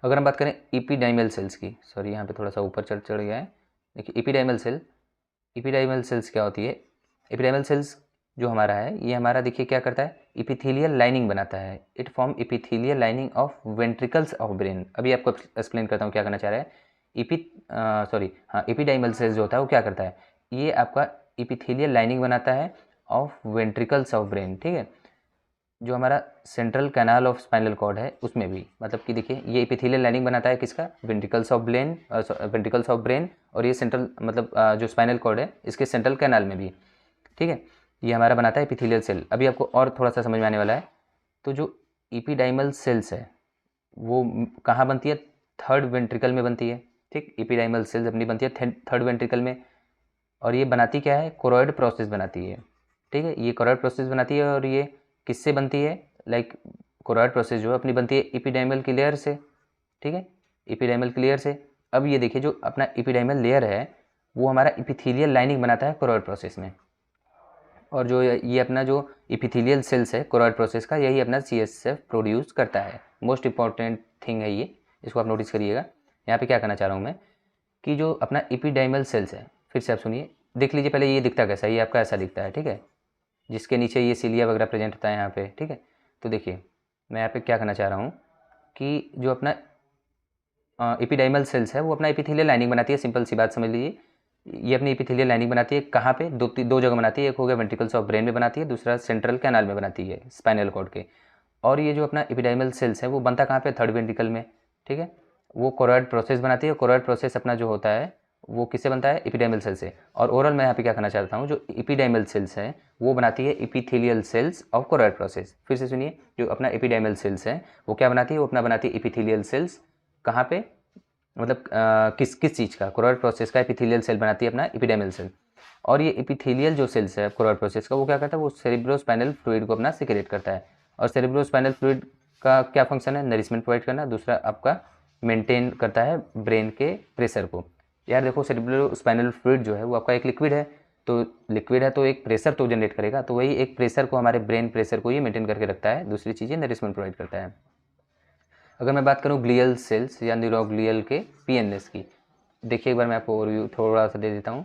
अगर हम बात करें इपीडाइमल सेल्स की, सॉरी यहाँ पे थोड़ा सा ऊपर चढ़ गया है। देखिए इपीडाइमल सेल, इपीडाइमल सेल्स क्या होती है, इपीडाइमल सेल्स जो हमारा है ये हमारा देखिए क्या करता है, इपिथेलियल लाइनिंग बनाता है। It form epithelial lining of ventricles of brain. अभी आपको एक्सप्लेन करता हूँ क्या करना चाह रहा है। इपिडाइमल सेल्स जो होता है वो क्या करता है, ये आपका इपिथेलियल लाइनिंग बनाता है ऑफ वेंट्रिकल्स ऑफ ब्रेन, ठीक है। जो हमारा central canal of spinal cord है उसमें भी, मतलब कि देखिए ये एपिथेलियल लाइनिंग बनाता है किसका, वेंट्रिकल्स ऑफ ब्रेन, और ये सेंट्रल मतलब जो स्पाइनल कॉर्ड है इसके सेंट्रल कैनाल में भी, ठीक है। ये हमारा बनाता है एपिथेलियल सेल। अभी आपको और थोड़ा सा समझ में आने वाला है। तो जो एपिडाइमल सेल्स है वो कहाँ बनती है, थर्ड वेंट्रिकल में बनती है, ठीक। एपिडाइमल सेल्स अपनी बनती है थर्ड वेंट्रिकल में, और ये बनाती क्या है, कोरोइड प्रोसेस बनाती है, ठीक है। ये कोरोइड प्रोसेस बनाती है, और ये किससे बनती है, लाइक कोरोइड प्रोसेस जो है अपनी बनती है एपिडाइमल की लेयर से, ठीक है, एपिडाइमल की लेयर से। अब ये देखिए जो अपना एपिडाइमल लेयर है वो हमारा एपिथेलियल लाइनिंग बनाता है कोरोइड प्रोसेस में, और जो ये अपना जो एपिथेलियल सेल्स है कोरोइड प्रोसेस का, यही अपना सीएसएफ प्रोड्यूस करता है। मोस्ट इंपॉर्टेंट थिंग है ये, इसको आप नोटिस करिएगा। यहाँ पे क्या करना चाह रहा हूँ मैं, कि जो अपना एपिडाइमल सेल्स है, फिर से आप सुनिए, देख लीजिए पहले ये दिखता कैसा है, ये आपका ऐसा दिखता है, ठीक है, जिसके नीचे ये सिलिया वगैरह प्रेजेंट होता है यहाँ पे, ठीक है। तो देखिए मैं यहाँ पे क्या करना चाह रहा हूँ कि जो अपना एपिडाइमल सेल्स है वो अपना एपिथेलियल लाइनिंग बनाती है, सिंपल सी बात समझ लीजिए। ये अपनी एपिथेलियल लाइनिंग बनाती है कहाँ पे, दो जगह बनाती है, एक हो गया वेंट्रिकल्स ऑफ ब्रेन में बनाती है, दूसरा सेंट्रल कैनाल में बनाती है स्पाइनल कॉर्ड के। और ये जो अपना एपिडाइमल सेल्स है वो बनता कहाँ पे, थर्ड वेंट्रिकल में, ठीक है। वो कोरोइड प्रोसेस बनाती है, कोरोइड प्रोसेस अपना जो होता है वो किससे बनता है, एपिडाइमल सेल से। और ओवरऑल मैं यहाँ पे क्या करना चाहता हूँ, जो एपिडाइमल सेल्स है वो बनाती है epithelial cells of choroid process. फिर से सुनिए, जो अपना एपिडाइमल सेल्स है वो क्या बनाती है, वो अपना बनाती है एपिथेलियल सेल्स, कहाँ पे, मतलब किस किस चीज़ का, कोरोइड प्रोसेस का एपिथेलियल सेल बनाती है अपना एपिडेमियल सेल। और ये एपिथेलियल जो सेल्स है कोरोइड प्रोसेस का, वो क्या करता है, वो सेरेब्रोस्पाइनल फ्लूइड को अपना सिक्रेट करता है। और सेरेब्रोस्पाइनल फ्लूइड का क्या फंक्शन है, नरिशमेंट प्रोवाइड करना, दूसरा आपका मेंटेन करता है ब्रेन के प्रेशर को। यार देखो सेरेब्रोस्पाइनल फ्लूइड जो है वो आपका एक लिक्विड है, तो लिक्विड है तो एक प्रेशर तो जनरेट करेगा, तो वही एक प्रेशर को, हमारे ब्रेन प्रेशर को ये मेंटेन करके रखता है। दूसरी चीज़ नरिशमेंट प्रोवाइड करता है। अगर मैं बात करूँ ग्लियल सेल्स या न्यूरोग्लियल के पीएनएस की, देखिए एक बार मैं आपको ओवरव्यू थोड़ा सा दे देता हूँ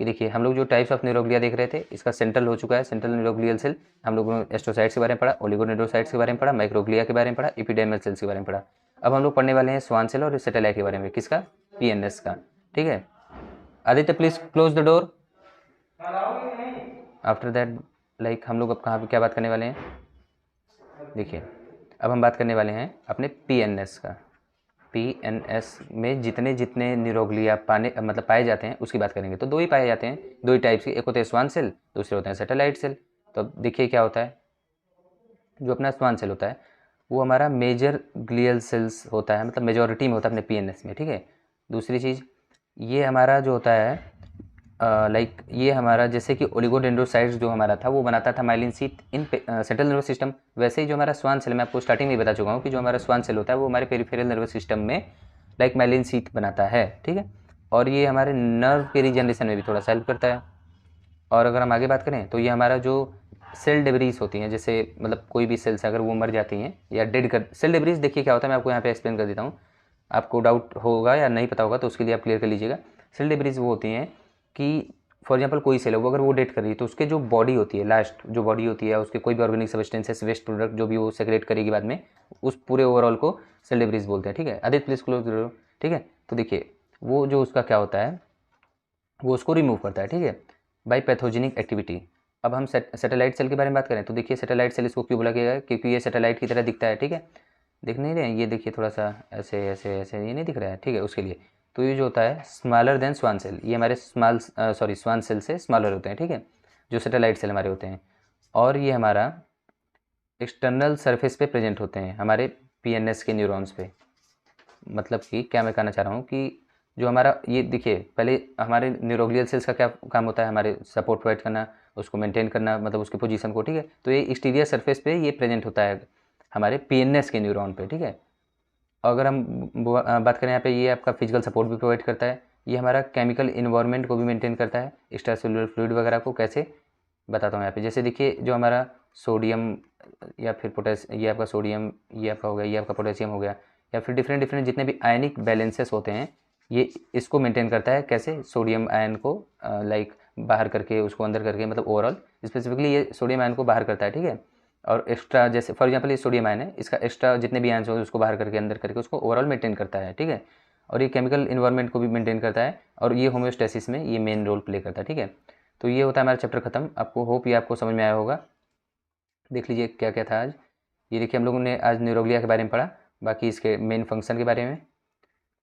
कि देखिए हम लोग जो टाइप्स ऑफ न्यूरोग्लिया देख रहे थे, इसका सेंट्रल हो चुका है, सेंट्रल न्यूरोग्लियल सेल। हम लोगों ने एस्ट्रोसाइट्स के बारे में पढ़ा, ओलिगोडेंड्रोसाइट्स के बारे में पढ़ा, माइक्रोग्लिया के बारे में पढ़ा, एपिडेर्मल सेल्स के बारे में पढ़ा। अब हम लोग पढ़ने वाले हैं स्वान सेल और सेटेलाइट के बारे में, किसका, पीएनएस का, ठीक है। Aditya please close the door. After that like हम लोग अब कहाँ पे क्या बात करने वाले हैं, देखिए अब हम बात करने वाले हैं अपने पीएनएस का। पीएनएस में जितने जितने न्यूरोग्लिया पाए जाते हैं उसकी बात करेंगे। तो दो ही पाए जाते हैं, दो ही टाइप्स के, एक होते हैं स्वान सेल, दूसरे होते हैं सैटेलाइट सेल। तो अब देखिए क्या होता है, जो अपना स्वान सेल होता है वो हमारा मेजर ग्लियल सेल्स होता है, मतलब मेजॉरिटी में होता है अपने पीएनएस में, ठीक है। दूसरी चीज़ ये हमारा जो होता है लाइक ये हमारा जैसे कि ओलिगोडेंड्रोसाइट्स जो हमारा था वो बनाता था माइलिन शीथ इन सेंट्रल नर्वस सिस्टम, वैसे ही जो हमारा स्वान सेल, मैं आपको स्टार्टिंग में बता चुका हूँ कि जो हमारा स्वान सेल होता है वो हमारे पेरिफेरल नर्वस सिस्टम में लाइक माइलिन शीथ बनाता है, ठीक है। और ये हमारे नर्व के रिजनरेशन में भी थोड़ा सा हेल्प करता है। और अगर हम आगे बात करें तो ये हमारा जो सेल डेब्रीज होती हैं, जैसे मतलब कोई भी सेल्स अगर वो मर जाती हैं या डेड कर, सेल डेब्रीज देखिए क्या होता है, मैं आपको यहाँ पे एक्सप्लेन कर देता हूँ, आपको डाउट होगा या नहीं पता होगा तो उसके लिए आप क्लियर कर लीजिएगा। सेल डेब्रीज वो होती हैं कि फॉर एग्जांपल कोई सेल है वो अगर वो डेट कर रही है तो उसके जो बॉडी होती है, लास्ट जो बॉडी होती है उसके कोई भी ऑर्गेनिक सब्सटेंसेस, वेस्ट प्रोडक्ट जो भी वो सेक्रेट करेगी बाद में, उस पूरे ओवरऑल को सेल डेब्रीज बोलते हैं, ठीक है। आदित्य प्लीज क्लोज करो, ठीक है। तो देखिए वो जो उसका क्या होता है वो उसको रिमूव करता है, ठीक है, बाई पैथोजेनिक एक्टिविटी। अब हम सैटेलाइट सेल के बारे में बात करें तो देखिए सैटेलाइट सेल इसको क्यों बोला गया है, क्योंकि ये सैटेलाइट की तरह दिखता है, ठीक है। दिख नहीं रहे हैं ये, देखिए थोड़ा सा ऐसे ऐसे ऐसे, ये नहीं दिख रहा है, ठीक है, उसके लिए। तो ये जो होता है स्मॉलर देन स्वान सेल, ये हमारे स्वान सेल से स्मॉलर होते हैं, ठीक है, जो सैटेलाइट सेल हमारे होते हैं। और ये हमारा एक्सटर्नल सरफेस पे प्रेजेंट होते हैं हमारे पीएनएस के न्यूरॉन्स पे। मतलब कि क्या मैं कहना चाह रहा हूँ कि जो हमारा ये देखिए पहले हमारे न्यूरोग्लियल सेल्स का क्या काम होता है, हमारे सपोर्ट प्रोवाइड करना, उसको मेंटेन करना, मतलब उसकी पोजीशन को, ठीक है। तो ये एक्सटीरियर सरफेस पे ये प्रेजेंट होता है हमारे पीएनएस के न्यूरॉन पे, ठीक है। अगर हम बात करें यहाँ पे, ये आपका फिजिकल सपोर्ट भी प्रोवाइड करता है, ये हमारा केमिकल इन्वायरमेंट को भी मेंटेन करता है, एक्स्ट्रा सेलुलर फ्लूइड वगैरह को कैसे बताता हूँ यहाँ पे। जैसे देखिए जो हमारा सोडियम या फिर ये आपका सोडियम, ये आपका हो गया, ये आपका पोटेशियम हो गया, या फिर डिफरेंट डिफरेंट जितने भी आयनिक बैलेंसेस होते हैं ये इसको मेंटेन करता है, कैसे, सोडियम आयन को लाइक बाहर करके उसको अंदर करके, मतलब ओवरऑल स्पेसिफिकली ये सोडियम आयन को बाहर करता है, ठीक है। और एक्स्ट्रा जैसे फॉर एग्जांपल ये सोडियम आयन है, इसका एक्स्ट्रा जितने भी आयन्स हो उसको बाहर करके अंदर करके उसको ओवरऑल मेंटेन करता है, ठीक है। और ये केमिकल इन्वायरमेंट को भी मेंटेन करता है, और ये होम्योस्टेसिस में ये मेन रोल प्ले करता है, ठीक है। तो ये होता है हमारा चैप्टर खत्म। आपको होप ये आपको समझ में आया होगा। देख लीजिए क्या क्या था आज। ये देखिए हम लोगों ने आज न्यूरोग्लिया के बारे में पढ़ा, बाकी इसके मेन फंक्शन के बारे में,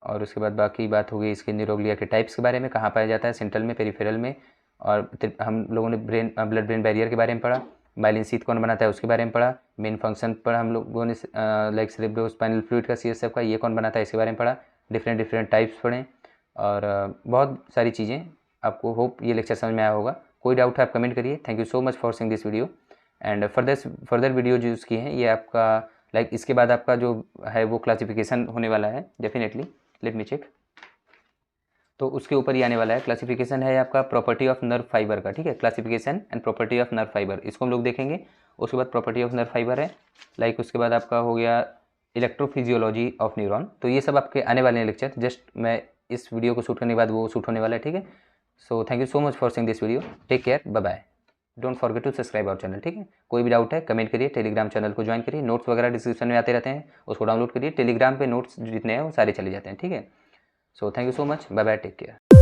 और उसके बाद बाकी बात हो गई इसके न्यूरोग्लिया के टाइप्स के बारे में, कहाँ पाया जाता है, सेंट्रल में, पेरिफेरल में। और हम लोगों ने ब्लड ब्रेन बैरियर के बारे में पढ़ा, माइलिन शीथ कौन बनाता है उसके बारे में पढ़ा, मेन फंक्शन पढ़ा हम लोगों ने लाइक सेरेब्रोस्पाइनल फ्लूइड का, सीएसएफ का, ये कौन बनाता है इसके बारे में पढ़ा, डिफरेंट डिफरेंट टाइप्स पढ़ें, और बहुत सारी चीज़ें। आपको होप ये लेक्चर समझ में आया होगा। कोई डाउट है आप कमेंट करिए। Thank you so much for seeing this video, and further video जो उसकी हैं ये आपका लाइक इसके बाद आपका जो है वो क्लासिफिकेशन होने वाला है डेफिनेटली, लेट मी चेक। तो उसके ऊपर ही आने वाला है, क्लासिफिकेशन है आपका प्रॉपर्टी ऑफ नर्व फाइबर का, ठीक है, classification and property of nerve fibre, इसको हम लोग देखेंगे। उसके बाद प्रॉपर्टी ऑफ नर्व फाइबर है, लाइक उसके बाद आपका हो गया इलेक्ट्रोफिजियोलॉजी ऑफ न्यूरॉन। तो ये सब आपके आने वाले हैं लेक्चर, जस्ट मैं इस वीडियो को शूट करने के बाद वो शूट होने वाला है, ठीक है। So thank you so much for seeing this video, take care, bye bye, don't forget to subscribe our channel, ठीक है। कोई भी डाउट है कमेंट करिए, टेलीग्राम चैनल को ज्वाइन करिए, नोट्स वगैरह डिस्क्रिप्शन में आते रहते हैं, उसको डाउनलोड करिए, टेलीग्राम पे नोट्स जितने हैं वो सारे चले जाते हैं, ठीक है। So thank you so much, bye bye, take care.